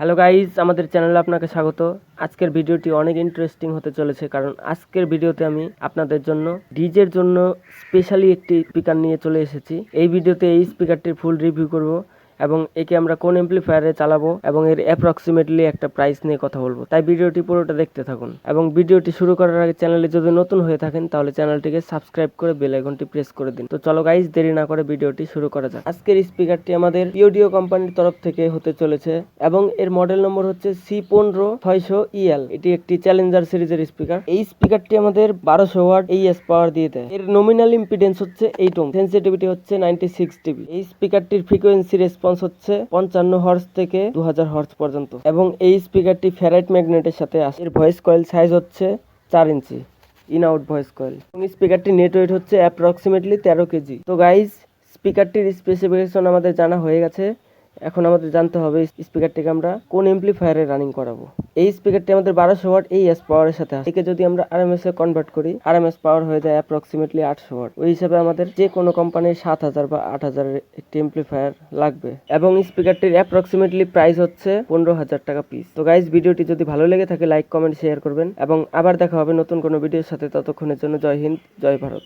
Hello guys, আমাদের চ্যানেলে আপনাকে স্বাগত। আজকের ভিডিওটি অনেক ইন্টারেস্টিং হতে চলেছে, কারণ আজকের ভিডিওতে আমি আপনাদের জন্য ডিজের জন্য স্পেশালি একটি স্পিকার নিয়ে চলে এসেছি। এই ভিডিওতে এই স্পিকারটির ফুল রিভিউ করব এবং একে আমরা কোন এমপ্লিফায়ারে চালাবো এবং এর অ্যাপ্রক্সিমেটলি একটা প্রাইস নিয়ে কথা বলবো। তাই ভিডিওটি পুরোটা দেখতে থাকুন এবং ভিডিওটি শুরু করার আগে চ্যানেলে যদি নতুন হয়ে থাকেন তাহলে চ্যানেলটিকে সাবস্ক্রাইব করে বেল আইকনটি প্রেস করে দিন। তো চলো গাইজ, দেরি না করে ভিডিওটি শুরু করা যাক। আজকের স্পিকারটি আমাদের পিওডিও কোম্পানির তরফ থেকে হতে চলেছে এবং এর মডেল নম্বর হচ্ছে C15600EL। এটি একটি চ্যালেঞ্জার সিরিজের স্পিকার। এই স্পিকারটি আমাদের 1200 ওয়াট AES পাওয়ার দিয়ে দেয়। এর নমিনাল ইম্পিডেন্স হচ্ছে 8 ওহম, সেন্সিটিভিটি হচ্ছে 96 dB। এই স্পিকারটির ফ্রিকোয়েন্সি রেসপন্স হচ্ছে 55 হার্টজ থেকে 2000 হার্টজ পর্যন্ত এবং এই স্পিকারটি ফেরাইট ম্যাগনেটের সাথে আসে। এর ভয়েস কয়েল সাইজ হচ্ছে 4 ইঞ্চি ইন আউট ভয়েস কয়েল এবং স্পিকারটির নেট ওয়েট হচ্ছে অ্যাপ্রক্সিমেটলি 13 কেজি। তো গাইজ, স্পিকারটির স্পেসিফিকেশন আমাদের জানা হয়ে গেছে। এখন আমাদের জানতে হবে স্পিকারটিকে আমরা কোন এমপ্লিফায়ারে রানিং করাবো। এই স্পিকারটি আমাদের 1200 ওয়াট AES পাওয়ারের সাথে আসে। একে যদি আমরা RMS এ কনভার্ট করি, RMS পাওয়ার হয়ে যায় অ্যাপ্রক্সিমেটলি 800 ওয়াট। ওই হিসাবে আমাদের যে কোনো কোম্পানির 7000 বা 8000 এর একটি এমপ্লিফায়ার লাগবে এবং স্পিকারটির অ্যাপ্রক্সিমেটলি প্রাইস হচ্ছে 15,000 টাকা পিস। তো গাইজ, ভিডিওটি যদি ভালো লেগে থাকে লাইক কমেন্ট শেয়ার করবেন এবং আবার দেখা হবে নতুন কোনো ভিডিওর সাথে। ততক্ষণের জন্য জয় হিন্দ, জয় ভারত।